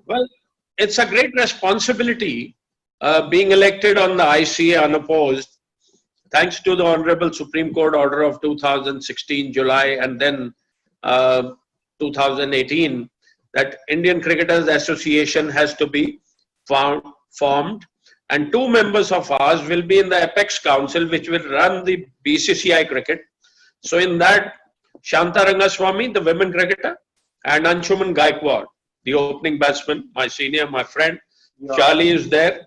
Well, it's a great responsibility being elected on the ICA unopposed, thanks to the Honorable Supreme Court Order of 2016 July and then 2018, that Indian Cricketers Association has to be formed, and 2 members of ours will be in the Apex Council, which will run the BCCI cricket. So in that, Shanta Rangaswamy, the women cricketer, and Anshuman Gaikwad, the opening batsman, my senior, my friend, Charlie is there.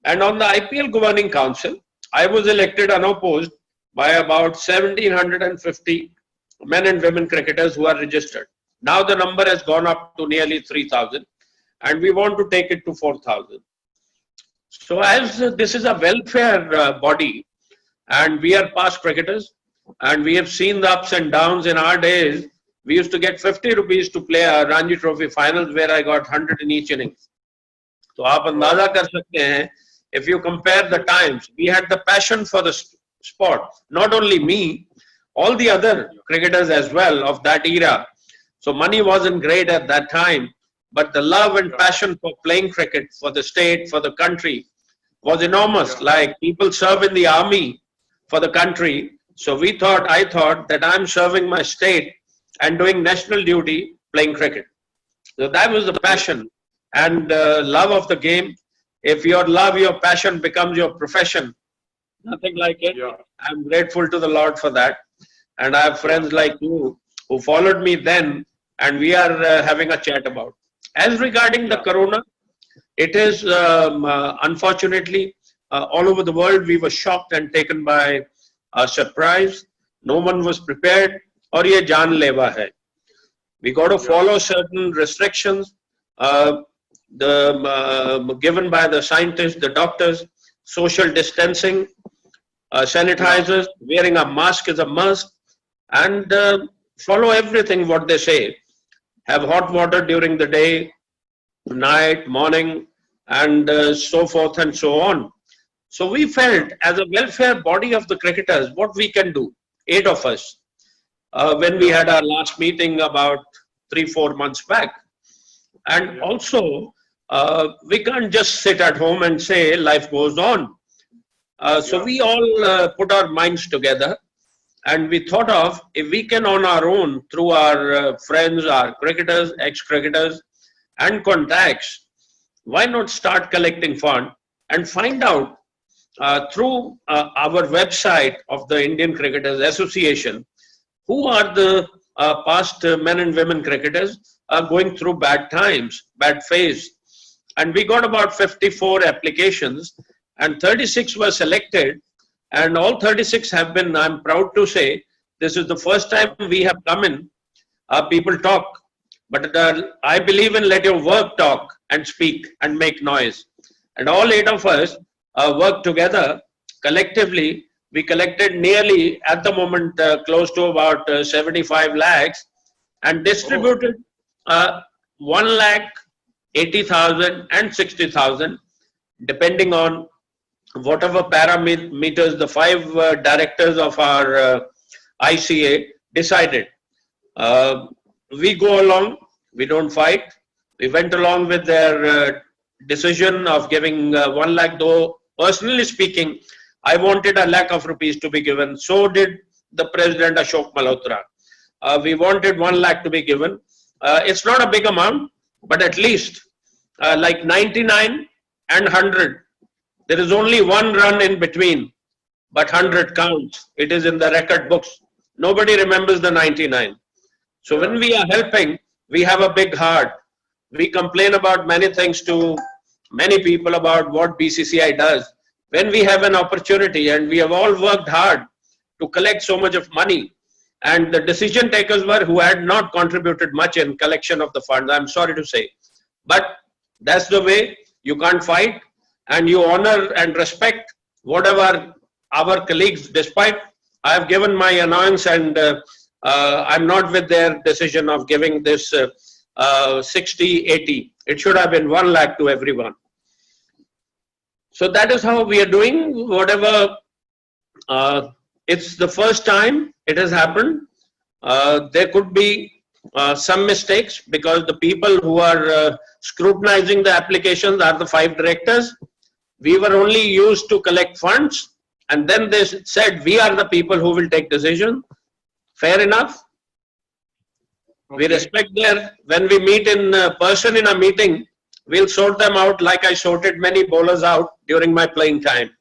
And on the IPL Governing Council, I was elected unopposed by about 1,750 men and women cricketers who are registered. Now the number has gone up to nearly 3,000, and we want to take it to 4,000. So as this is a welfare body, and we are past cricketers, and we have seen the ups and downs in our days. We used to get 50 rupees to play a Ranji Trophy finals, where I got 100 in each innings. So आप अंदाजा कर सकते हैं, if you compare the times, we had the passion for the sport. Not only me, all the other cricketers as well of that era. So money wasn't great at that time, but the love and passion for playing cricket for the state, for the country was enormous. Like people serve in the army for the country. So I thought that I'm serving my state and doing national duty playing cricket. So that was the passion and love of the game. If your love, your passion becomes your profession, nothing like it. I'm grateful to the Lord for that. And I have friends like you who followed me then, and we are having a chat about. As regarding the corona, it is unfortunately all over the world we were shocked and taken by a surprise. No one was prepared. और ये जानलेवा है. We got to follow certain restrictions given by the scientists, the doctors, social distancing, sanitizers, wearing a mask is a must, and follow everything what they say. Have hot water during the day, night, morning, and so forth and so on. So we felt as a welfare body of the cricketers, what we can do, 8 of us, when we had our last meeting about 3-4 months back. And also, we can't just sit at home and say life goes on. So we all put our minds together, and we thought of, if we can on our own, through our friends, our cricketers, ex-cricketers and contacts, why not start collecting fund and find out through our website of the Indian Cricketers Association, who are the past men and women cricketers going through bad times, bad phase. And we got about 54 applications, and 36 were selected, and all 36 have been, I'm proud to say, this is the first time we have come in, people talk, but I believe in let your work talk and speak and make noise. And all 8 of us work together collectively. We collected nearly, at the moment, close to about 75 lakhs, and distributed 1,80,000 and 60,000, depending on whatever parameters the 5 directors of our ICA decided. We go along, we don't fight. We went along with their decision of giving 1 lakh, though personally speaking, I wanted 1 lakh of rupees to be given. So did the President Ashok Malhotra. We wanted 1 lakh to be given. It's not a big amount, but at least like 99 and 100. There is only 1 run in between, but 100 counts. It is in the record books. Nobody remembers the 99. So when we are helping, we have a big heart. We complain about many things to many people about what BCCI does. When we have an opportunity, and we have all worked hard to collect so much of money, and the decision takers were who had not contributed much in collection of the funds, I'm sorry to say. But that's the way. You can't fight, and you honor and respect whatever our colleagues, despite I have given my annoyance, and I'm not with their decision of giving this 60-80. It should have been 1 lakh to everyone. So that is how we are doing. Whatever, it's the first time it has happened. There could be some mistakes, because the people who are scrutinizing the applications are the 5 directors. We were only used to collect funds, and then they said we are the people who will take decision. Fair enough. Okay. We respect their, when we meet in person in a meeting, we'll sort them out like I sorted many bowlers out during my playing time.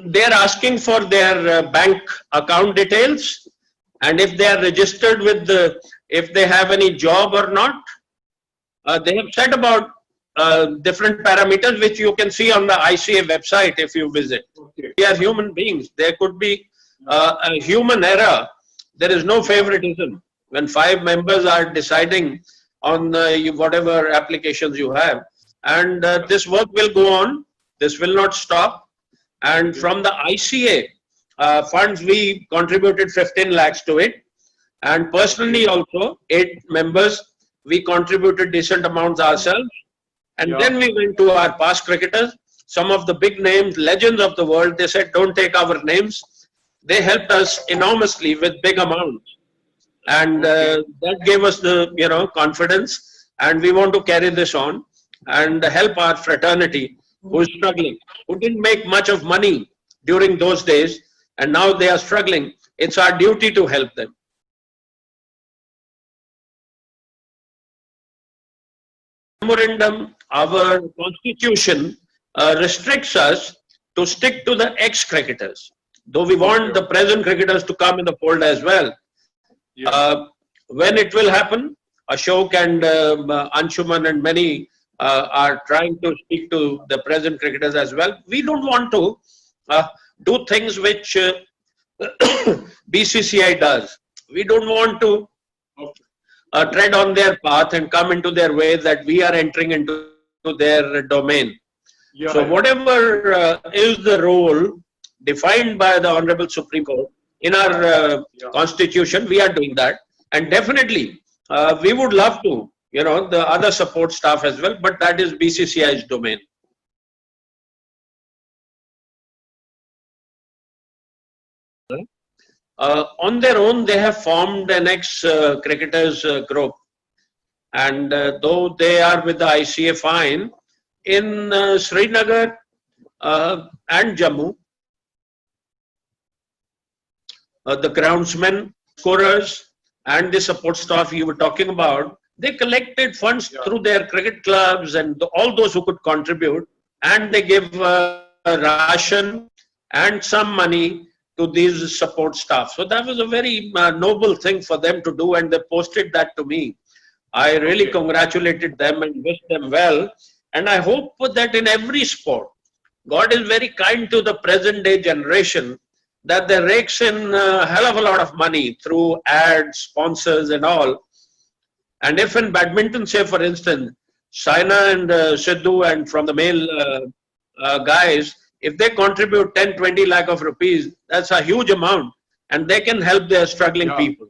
They're asking for their bank account details, and if they are registered with the, if they have any job or not. They have said about different parameters which you can see on the ICA website if you visit. Okay. We are human beings. There could be a human error. There is no favoritism. When 5 members are deciding on whatever applications you have, and this work will go on. This will not stop. And from the ICA funds, we contributed 15 lakhs to it. And personally also, 8 members, we contributed decent amounts ourselves. And then we went to our past cricketers, some of the big names, legends of the world. They said, don't take our names. They helped us enormously with big amounts. And that gave us the confidence. And we want to carry this on and help our fraternity who is struggling, who didn't make much of money during those days, and now they are struggling. It's our duty to help them. Memorandum, our constitution restricts us to stick to the ex-cricketers, though we want the present cricketers to come in the fold as well. Yeah. When it will happen, Ashok and Anshuman and many are trying to speak to the present cricketers as well. We don't want to do things which BCCI does. We don't want to tread on their path and come into their way that we are entering into their domain. Yeah. So whatever is the role defined by the Honorable Supreme Court in our constitution, we are doing that. And definitely we would love to, the other support staff as well, but that is BCCI's domain. On their own, they have formed an ex-cricketers group, and though they are with the ICA fine, in Srinagar and Jammu, the groundsmen, scorers, and the support staff you were talking about, they collected funds through their cricket clubs and all those who could contribute, and they give ration and some money to these support staff. So that was a very noble thing for them to do, and they posted that to me. I really congratulated them and wished them well, and I hope that in every sport, God is very kind to the present day generation, that they rakes in a hell of a lot of money through ads, sponsors and all. And if in badminton, say for instance, Saina and Sidhu and from the male guys, if they contribute 10-20 lakh of rupees, that's a huge amount, and they can help their struggling people.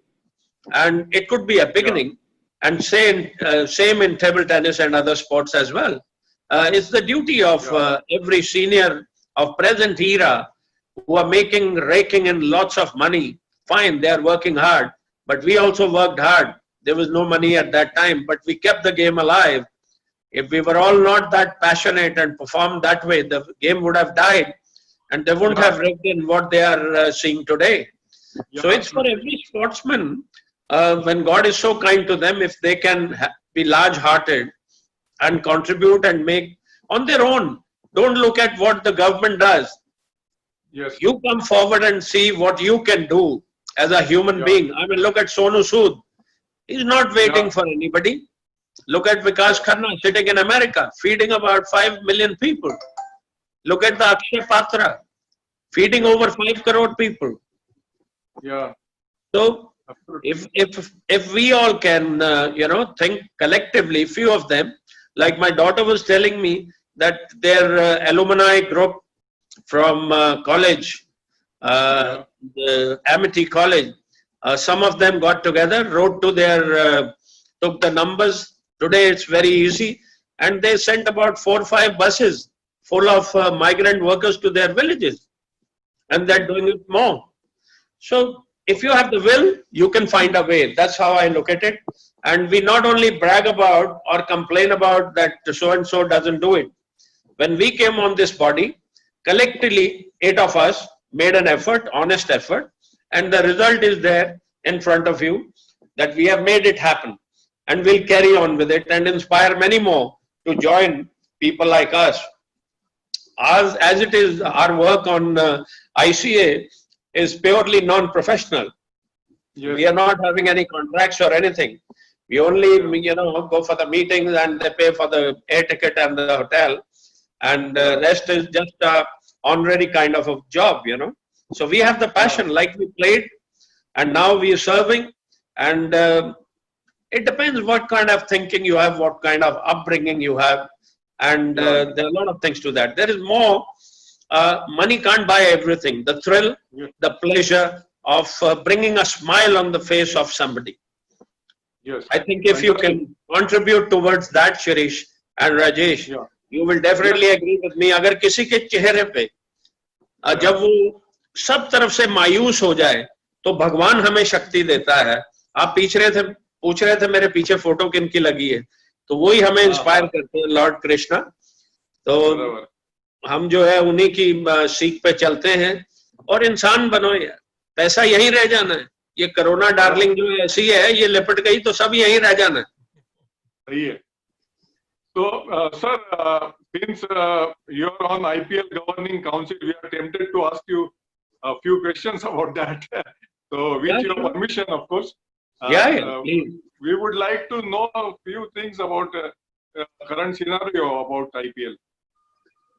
And it could be a beginning. And same in table tennis and other sports as well. It's the duty of every senior of present era who are raking in lots of money. Fine, they are working hard, but we also worked hard. There was no money at that time, but we kept the game alive. If we were all not that passionate and performed that way, the game would have died, and they wouldn't have raked in what they are seeing today. So it's for every sportsman, when God is so kind to them, if they can be large-hearted and contribute and make on their own. Don't look at what the government does. Yes. You come forward and see what you can do as a human being. I mean, look at Sonu Sood. He's not waiting for anybody. Look at Vikas Khanna sitting in America, feeding about 5 million people. Look at the Akshay Patra, feeding over 5 crore people. Yeah. So if we all can, think collectively, few of them, like my daughter was telling me that their alumni group from college, the Amity College, some of them got together, wrote to their, took the numbers. Today it's very easy, and they sent about 4 or 5 buses full of migrant workers to their villages. and they're doing it more. So if you have the will, you can find a way. That's how I look at it. And we not only brag about or complain about that so and so doesn't do it. When we came on this body, collectively, 8 of us made an effort, honest effort, and the result is there in front of you, that we have made it happen, and we'll carry on with it and inspire many more to join people like us. As it is, our work on ICA is purely non-professional. Yes. We are not having any contracts or anything. We only, go for the meetings and they pay for the air ticket and the hotel, and the rest is just a honorary kind of a job, So we have the passion, like we played, and now we are serving, and it depends what kind of thinking you have, what kind of upbringing you have, and there are a lot of things to that. There is more. Money can't buy everything. The thrill, the pleasure of bringing a smile on the face of somebody. Yes. I think if you can contribute towards that, Shirish and Rajesh, you will definitely agree with me. अगर किसी के चेहरे पे जब वो सब तरफ से मायूस हो जाए, तो भगवान हमें शक्ति देता है. आप पूछ रहे थे मेरे पीछे फोटो किनकी लगी है, तो वही हमें इंस्पायर करते हैं, लॉर्ड कृष्णा. तो हम जो है उन्हीं की सीख पे चलते हैं, और इंसान बनो यार. पैसा यहीं रह जाना है. ये कोरोना डार्लिंग जो ऐसी है, ये लिपट गई तो सब यहीं रह जाना है. सही है. So, sir, since you're on IPL Governing Council, we are tempted to ask you a few questions about that. So, with your permission, of course. Please. We would like to know a few things about current scenario about IPL.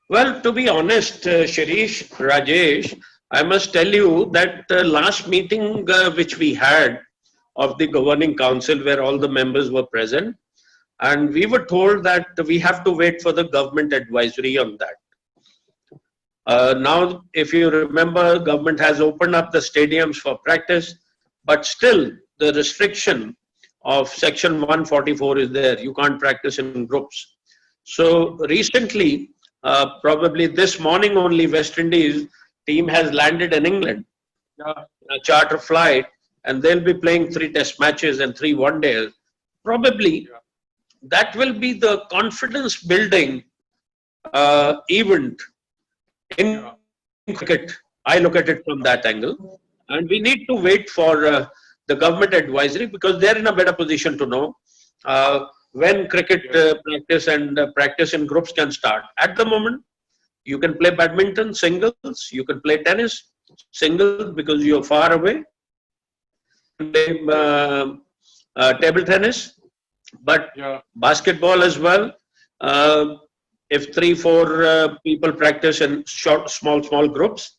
Well, to be honest, Shirish, Rajesh, I must tell you that last meeting which we had of the Governing Council, where all the members were present, and we were told that we have to wait for the government advisory on that. Now, if you remember, government has opened up the stadiums for practice, but still the restriction of section 144 is there. You can't practice in groups. So recently, probably this morning only, West Indies team has landed in England, a charter flight, and they'll be playing 3 test matches and 3 one-days. Probably that will be the confidence building event in cricket. I look at it from that angle, and we need to wait for the government advisory, because they're in a better position to know when cricket practice and practice in groups can start. At the moment, you can play badminton singles, you can play tennis singles because you're far away, play table tennis, but basketball as well. If 3-4 people practice in small groups,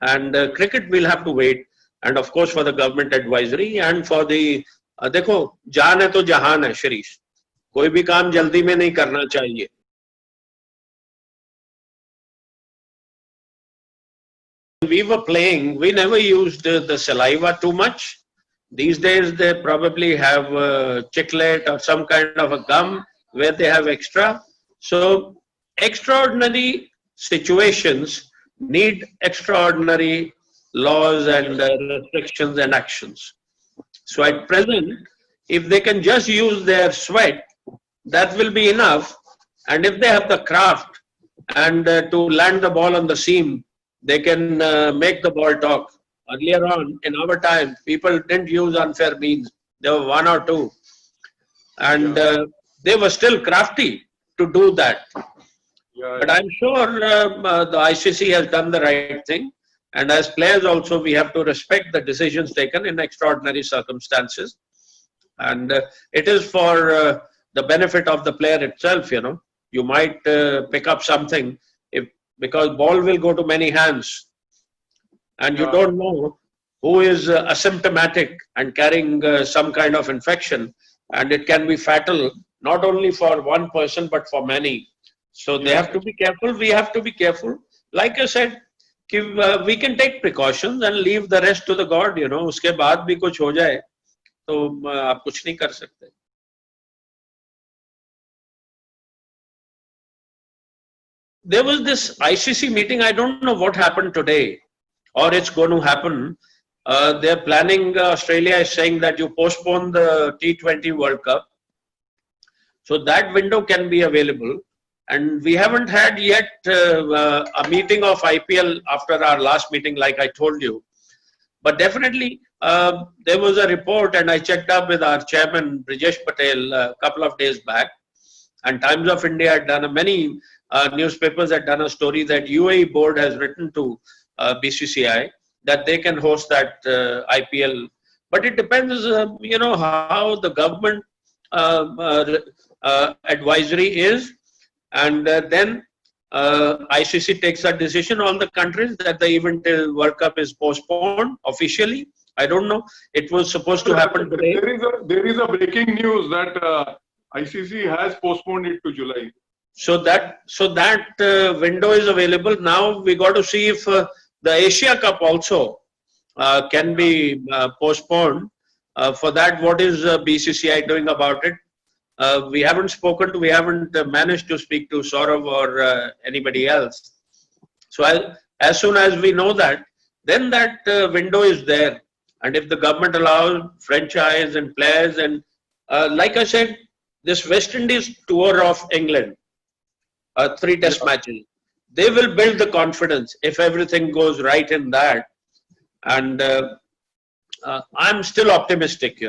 and cricket will have to wait, and of course for the government advisory and for the देखो जान है तो जहान है शरीश, कोई भी काम जल्दी में नहीं करना चाहिए. We were playing, we never used the saliva too much. These days they probably have chiclet or some kind of a gum where they have extra. So extraordinary situations need extraordinary laws and restrictions and actions. So at present, if they can just use their sweat, that will be enough. And if they have the craft and to land the ball on the seam, they can make the ball talk. Earlier on, in our time, people didn't use unfair means. There were 1 or 2. And they were still crafty to do that. But I'm sure the ICC has done the right thing. And as players also, we have to respect the decisions taken in extraordinary circumstances. And it is for the benefit of the player itself, You might pick up something because ball will go to many hands. And you don't know who is asymptomatic and carrying some kind of infection. And it can be fatal, not only for one person, but for many. So they have to be careful. We have to be careful. Like I said, we can take precautions and leave the rest to the God, उसके बाद भी कुछ हो जाए तो आप कुछ नहीं कर सकते. There was this ICC meeting. I don't know what happened today. or it's going to happen. They're planning, Australia is saying that you postpone the T20 World Cup. So that window can be available. And we haven't had yet a meeting of IPL after our last meeting, like I told you. But definitely, there was a report, and I checked up with our chairman, Brijesh Patel, a couple of days back. And Times of India had done many newspapers had done a story that UAE board has written to BCCI that they can host that IPL. But it depends, how the government advisory is, and then ICC takes a decision on the countries that the event World Cup is postponed officially. I don't know. It was supposed to happen today. There is a breaking news that ICC has postponed it to July. So that window is available. Now we got to see if the Asia Cup also can be postponed. For that, what is BCCI doing about it? We haven't managed to speak to Saurav or anybody else. So as soon as we know that, then that window is there. And if the government allows franchise and players, and like I said, this West Indies tour of England, 3 test matches, they will build the confidence if everything goes right in that. And I'm still optimistic,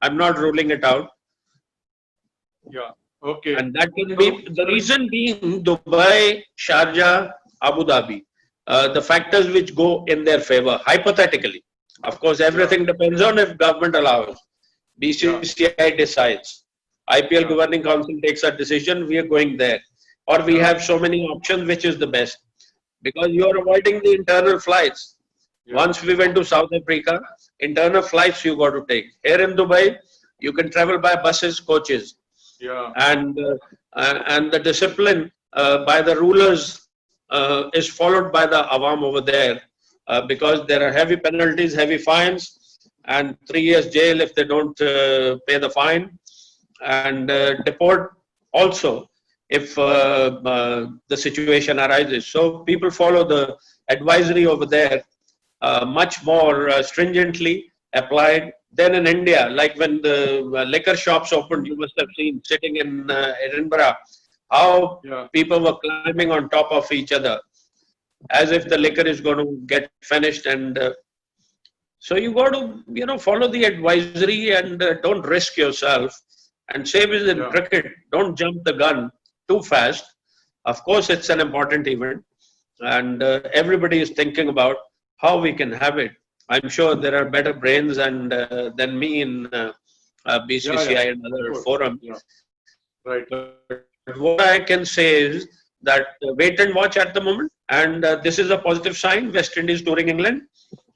I'm not ruling it out. Yeah. Okay. And that can be the reason being Dubai, Sharjah, Abu Dhabi, the factors which go in their favor, hypothetically. Of course, everything depends on if government allows. BCCI decides. IPL Governing Council takes a decision, we are going there. Or we have so many options, which is the best. Because you are avoiding the internal flights. Once we went to South Africa, internal flights you got to take. Here in Dubai, you can travel by buses, coaches. And the discipline by the rulers is followed by the awam over there, because there are heavy penalties, heavy fines, and 3 years jail if they don't pay the fine, and deport also if the situation arises. So people follow the advisory over there much more stringently applied than in India. Like when the liquor shops opened, you must have seen sitting in Edinburgh, how people were climbing on top of each other as if the liquor is going to get finished. And so you got to, follow the advisory and don't risk yourself. And same as in cricket, don't jump the gun too fast. Of course, it's an important event, and everybody is thinking about how we can have it. I'm sure there are better brains and than me in BCCI and other forums. Right. But what I can say is that wait and watch at the moment, and this is a positive sign. West Indies touring England,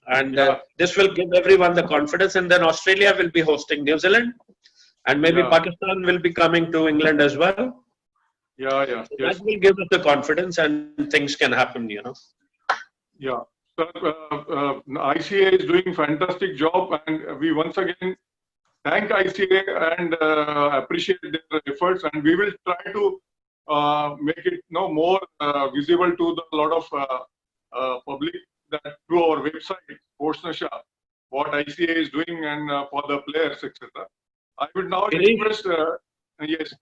and this will give everyone the confidence. And then Australia will be hosting New Zealand, and maybe Pakistan will be coming to England as well. So that will give us the confidence, and things can happen. Yeah. So, ICA is doing fantastic job, and we once again thank ICA and appreciate their efforts, and we will try to make it more visible to a lot of public that through our website Sportsnasha, what ICA is doing and for the players, etc. I would now request yes.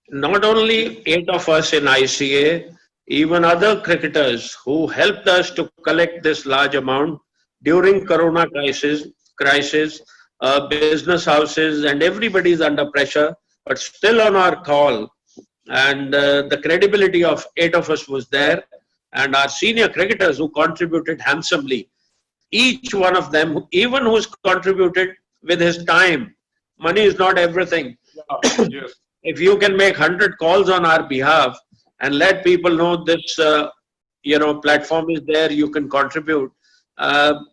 Not only 8 of us in ICA, even other cricketers who helped us to collect this large amount during Corona crisis, business houses and everybody is under pressure, but still on our call. And the credibility of 8 of us was there, and our senior cricketers who contributed handsomely, each one of them, even who's contributed with his time. Money is not everything. Yes. If you can make 100 calls on our behalf and let people know this, platform is there, you can contribute.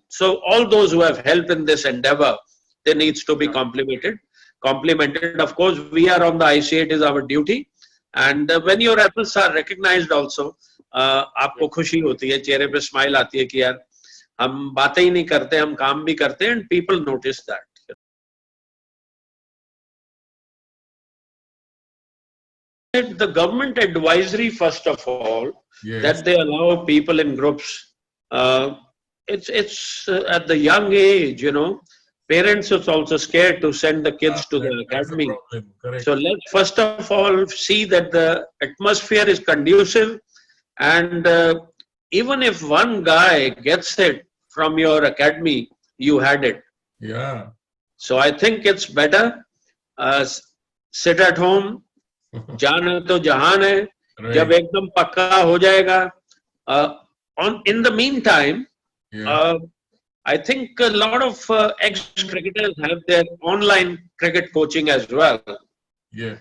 So all those who have helped in this endeavor, they needs to be complimented. Of course, we are on the ICA, it is our duty. And when your efforts are recognized also, आपको खुशी होती है, चेहरे पे smile आती है कि यार हम बातें ही नहीं करते, हम काम भी करते हैं, and people notice that. The government advisory, first of all, that they allow people in groups it's at the young age, parents is also scared to send the kids to the That's the academy. problem. Correct. So let's first of all see that the atmosphere is conducive, and even if one guy gets it from your academy, you had it. Yeah. So I think it's better sit at home. जाना तो जहान है, जब Right. एकदम पक्का हो जाएगा. In the meantime, Yeah. I think a lot of ex-cricketers have their online cricket coaching as well. Yeah.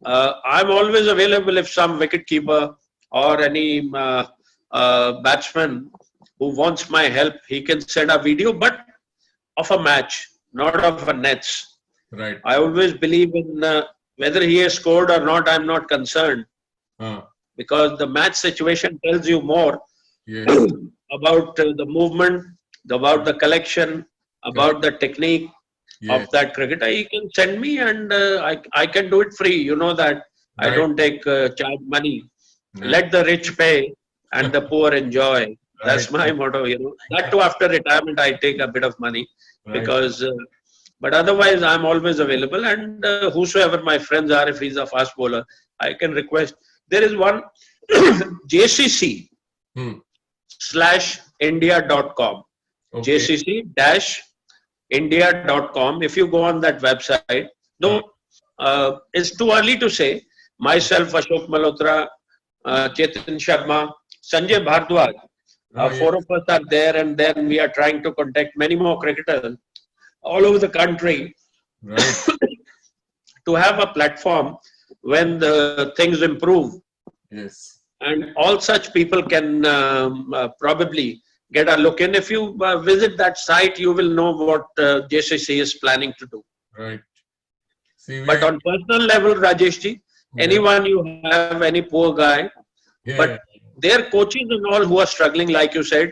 I'm always available if some wicketkeeper or any batsman who wants my help, he can send a video, but of a match, not of a nets. Right. I always believe in whether he has scored or not, I'm not concerned, because the match situation tells you more Yeah. about the movement, about the collection, about the technique Yeah. of that cricketer. He can send me, and I can do it free. You know that I Right. don't take charge money. Right. Let the rich pay and the poor enjoy. That's Right. my motto. That too, after retirement, I take a bit of money Right. because. But otherwise, I'm always available, and whosoever my friends are, if he's a fast bowler, I can request. There is one JCC /India.com. Okay. JCC-India.com. If you go on that website, though it's too early to say, myself, Ashok Malhotra, Chetan Sharma, Sanjay Bhardwaj, four of us are there, and then we are trying to contact many more cricketers all over the country. Right. To have a platform when the things improve. Yes. And all such people can probably get a look in. If you visit that site, you will know what JCC is planning to do. Right. See, But on personal level, Rajesh ji, anyone you have, any poor guy, but their coaches and all who are struggling, like you said,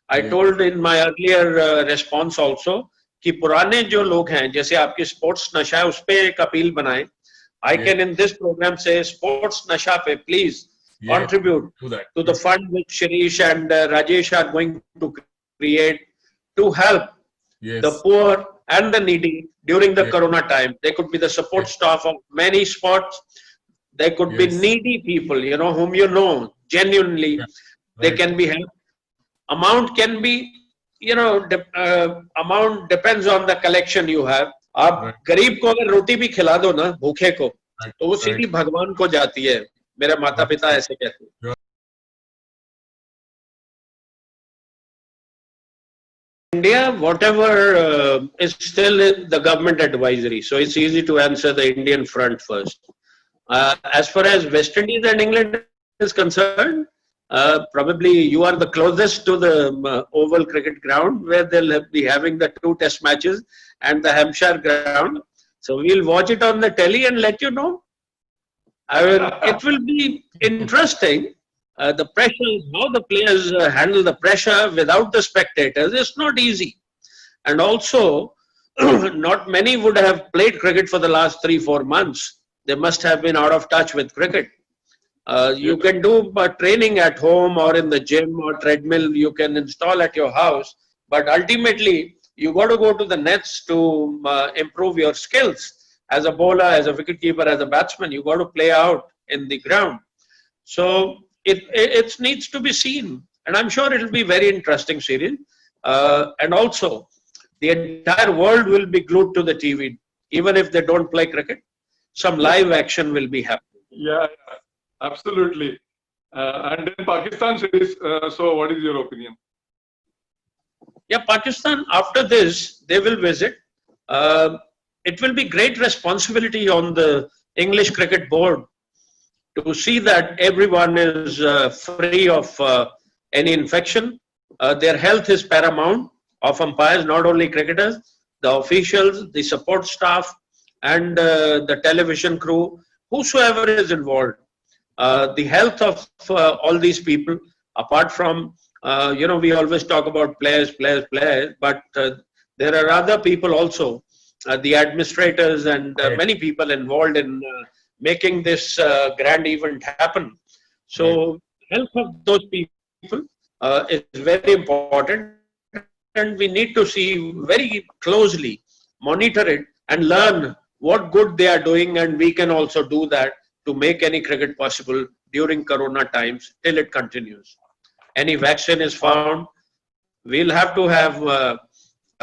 I told in my earlier response also, कि पुराने जो लोग हैं, जैसे आपकी sports नशा है, उस पे एक अपील बनाएं. I can in this program say sports nasha pe please contribute to the fund which Shirish and Rajesh are going to create to help the poor and the needy during the corona time. They could be the support staff of many sports. They could be needy people, whom genuinely they can be helped. Amount can be, amount depends on the collection you have. आप गरीब को अगर रोटी भी खिला दो ना, भूखे को, तो वो सीधी भगवान को जाती है. मेरे माता पिता ऐसे कहते हैं. India, whatever is still in the government advisory, so it's easy to answer the Indian front first. As far as West Indies and England is concerned, probably you are the closest to the oval cricket ground where they'll be having the 2 test matches and the Hampshire ground. So we'll watch it on the telly and let you know. It will be interesting. The pressure, how the players handle the pressure without the spectators, is not easy. And also, not many would have played cricket for the last 3-4 months. They must have been out of touch with cricket. You can do training at home or in the gym or treadmill you can install at your house, but ultimately you got to go to the nets to improve your skills. As a bowler, as a wicketkeeper, as a batsman, you got to play out in the ground. So it needs to be seen, and I'm sure it will be very interesting series. And also, the entire world will be glued to the TV, even if they don't play cricket. Some live action will be happening. Yeah. Absolutely. And then Pakistan series, so what is your opinion? Yeah, Pakistan, after this, they will visit. It will be great responsibility on the English Cricket Board to see that everyone is free of any infection. Their health is paramount of umpires, not only cricketers, the officials, the support staff, and the television crew, whosoever is involved. The health of all these people, apart from, we always talk about players, but there are other people also, the administrators and many people involved in making this grand event happen. So health of those people, is very important, and we need to see very closely, monitor it, and learn what good they are doing, and we can also do that to make any cricket possible during Corona times till it continues. Any vaccine is found, we'll have to have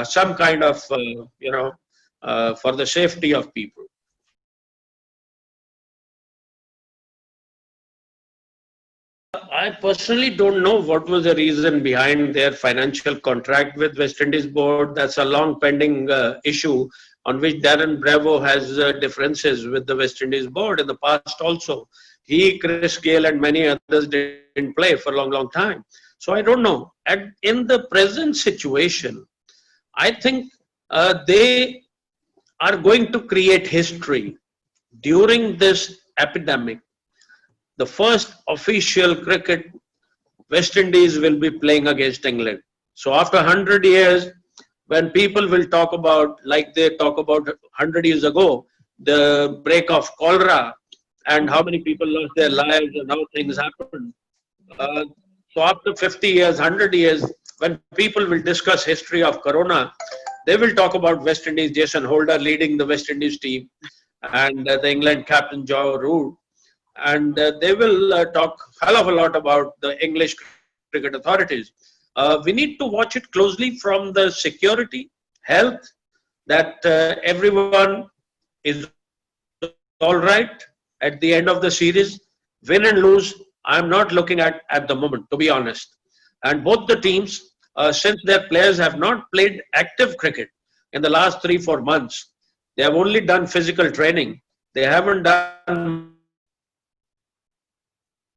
some kind of, for the safety of people. I personally don't know what was the reason behind their financial contract with West Indies board. That's a long pending issue on which Darren Bravo has differences with the West Indies board in the past also. He, Chris Gale and many others didn't play for a long time. So I don't know. And in the present situation, I think they are going to create history during this epidemic. The first official cricket, West Indies will be playing against England. So after 100 years, when people will talk about, like they talk about 100 years ago, the break of cholera and how many people lost their lives and how things happened. So after 50 years, 100 years, when people will discuss history of Corona, they will talk about West Indies, Jason Holder leading the West Indies team and the England captain Joe Root. And they will talk a hell of a lot about the English cricket authorities. We need to watch it closely from the security, health, that everyone is all right at the end of the series. Win and lose, I'm not looking at the moment, to be honest. And both the teams, since their players have not played active cricket in the last 3-4 months, they have only done physical training. They haven't done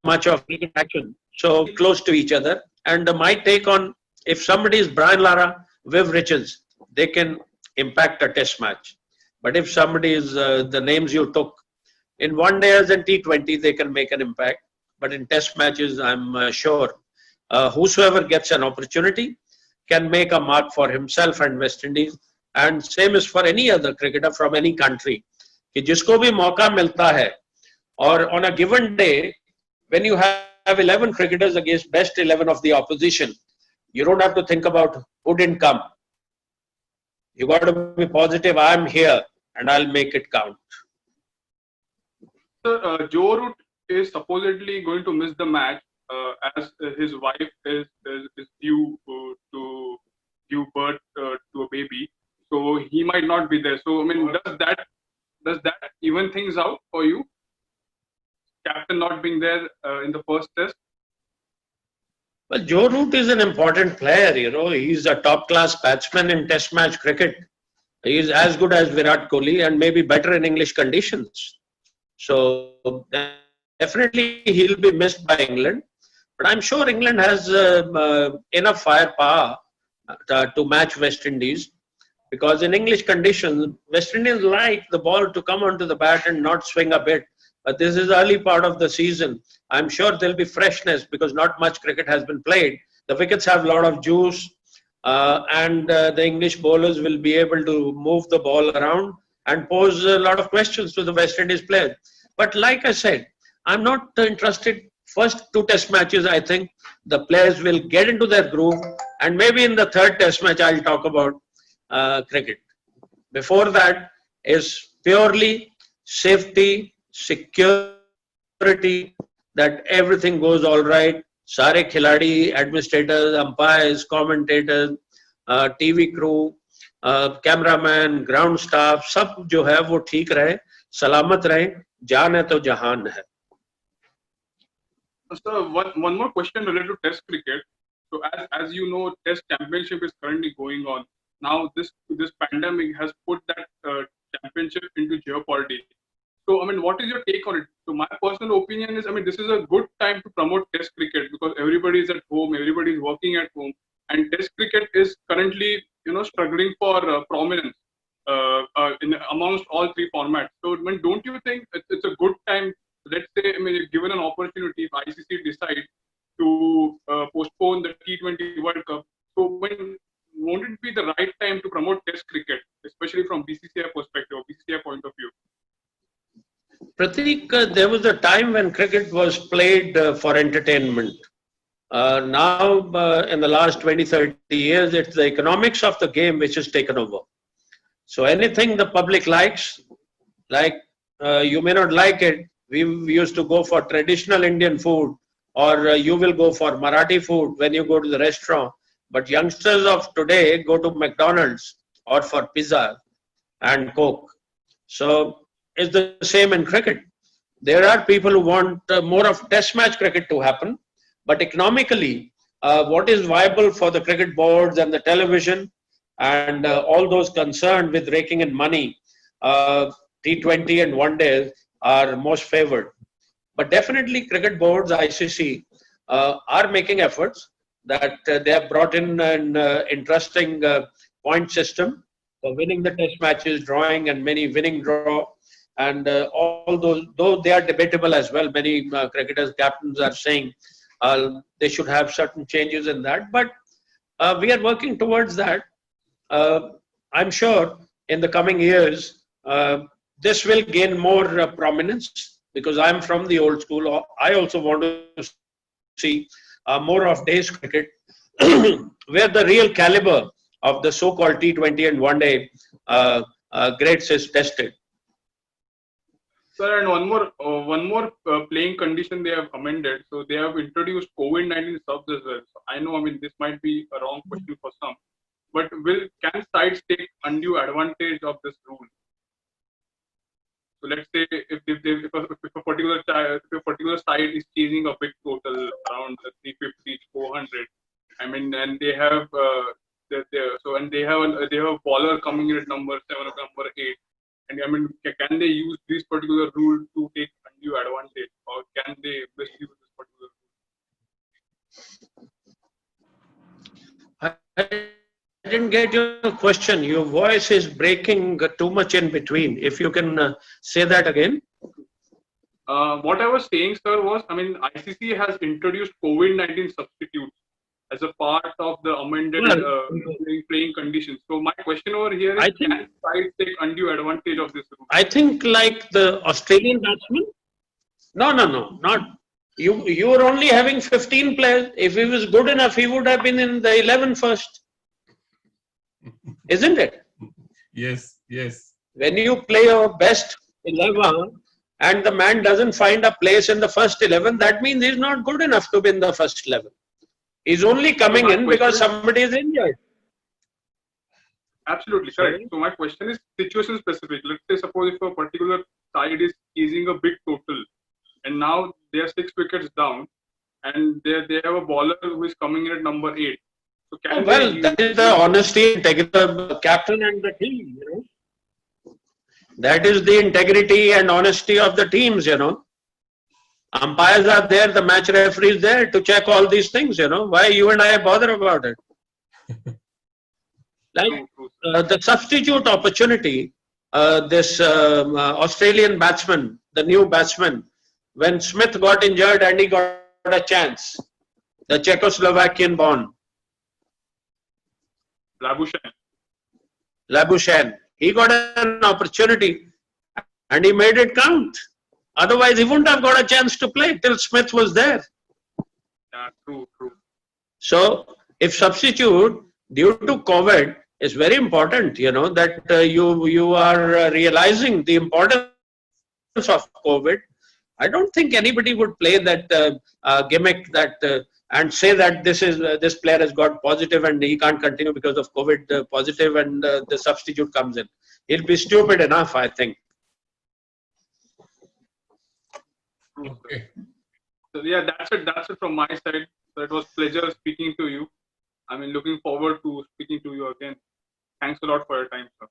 much of action, so close to each other. And my take on, if somebody is Brian Lara, Viv Richards, they can impact a test match. But if somebody is the names you took, in one days and T20, they can make an impact. But in test matches, I'm sure whosoever gets an opportunity can make a mark for himself and West Indies. And same is for any other cricketer from any country. कि जिसको भी मौका मिलता है, और on a given day, when you have 11 cricketers against best 11 of the opposition, you don't have to think about who didn't come. You got to be positive. I'm here and I'll make it count. Sir, Joe Root is supposedly going to miss the match as his wife is due to give birth to a baby, so he might not be there. So I mean, does that even things out for you? Captain not being there in the first test? Well, Joe Root is an important player, He's a top-class batsman in test match cricket. He's as good as Virat Kohli and maybe better in English conditions. So definitely he'll be missed by England. But I'm sure England has enough firepower to match West Indies. Because in English conditions, West Indians like the ball to come onto the bat and not swing a bit. But this is early part of the season. I'm sure there'll be freshness because not much cricket has been played. The wickets have a lot of juice and the English bowlers will be able to move the ball around and pose a lot of questions to the West Indies players. But like I said, I'm not interested. First 2 test matches, I think the players will get into their groove, and maybe in the 3rd test match, I'll talk about cricket. Before that is purely safety, security, that everything goes all right. Sare khiladi, administrators, umpires, commentators, TV crew, cameraman, ground staff, सब जो है वो ठीक रहे, सलामत रहे, जान है तो जहान है. So one more question related to Test cricket. So as you know, Test Championship is currently going on. Now this pandemic has put that championship into jeopardy. So I mean, what is your take on it? So my personal opinion is, I mean, this is a good time to promote Test cricket because everybody is at home, everybody is working at home, and Test cricket is currently struggling for prominence amongst all 3 formats. So I mean, don't you think it's a good time? Let's say, I mean, if given an opportunity, if ICC decides to postpone the T20 World Cup, so won't it be the right time to promote Test cricket, especially from BCCI perspective or BCCI point of view? Pratik, there was a time when cricket was played for entertainment. Now, in the last 20, 30 years, it's the economics of the game which has taken over. So anything the public likes, like you may not like it, we used to go for traditional Indian food, or you will go for Marathi food when you go to the restaurant. But youngsters of today go to McDonald's or for pizza and Coke. So it's the same in cricket. There are people who want more of test match cricket to happen, but economically, what is viable for the cricket boards and the television and all those concerned with raking in money, T20 and one day are most favored. But definitely cricket boards, ICC, are making efforts that they have brought in an interesting point system for winning the test matches, drawing and many winning draw. And all those, though they are debatable as well, many cricketers, captains are saying they should have certain changes in that. But we are working towards that. I'm sure in the coming years, this will gain more prominence because I'm from the old school. I also want to see more of days cricket where the real caliber of the so-called T20 and one day grades is tested. Sir, and one more playing condition they have amended. So they have introduced COVID-19 subs as well. So I know, I mean, this might be a wrong question for some, but can sides take undue advantage of this rule? So let's say if a particular side is chasing a big total around 350 to 400, I mean, and they have they have a bowler coming in at number 7 or number 8. And I mean, can they use this particular rule to take undue advantage, or can they misuse this particular rule? I didn't get your question. Your voice is breaking too much in between. If you can say that again. What I was saying, sir, was, I mean, ICC has introduced COVID-19 substitutes as a part of the amended playing conditions. So my question over here is, can sides take undue advantage of this rule? I think like the Australian batsman. No, not. You were only having 15 players. If he was good enough, he would have been in the 11 first. Isn't it? Yes, yes. When you play your best 11 and the man doesn't find a place in the first 11, that means he's not good enough to be in the first 11. He's only coming in because somebody is injured. Absolutely correct. So my question is situation specific. Let's say suppose if a particular side is chasing a big total and now they are 6 wickets down and they have a bowler who is coming in at number 8. So that is the honesty, integrity of the captain and the team, you know. That is the integrity and honesty of the teams, you know. Umpires are there, the match referee is there to check all these things, you know. Why you and I bother about it? Like the substitute opportunity, this Australian batsman, the new batsman, when Smith got injured and he got a chance, the Czechoslovakian born. Labuschagne. He got an opportunity and he made it count. Otherwise, he wouldn't have got a chance to play till Smith was there. Yeah, true. So, if substitute due to COVID is very important, you know, that you are realizing the importance of COVID. I don't think anybody would play that gimmick that and say that this player has got positive and he can't continue because of COVID positive and the substitute comes in. He'll be stupid enough, I think. Okay. So yeah, that's it from my side. So it was pleasure speaking to you. I mean, looking forward to speaking to you again. Thanks a lot for your time, sir.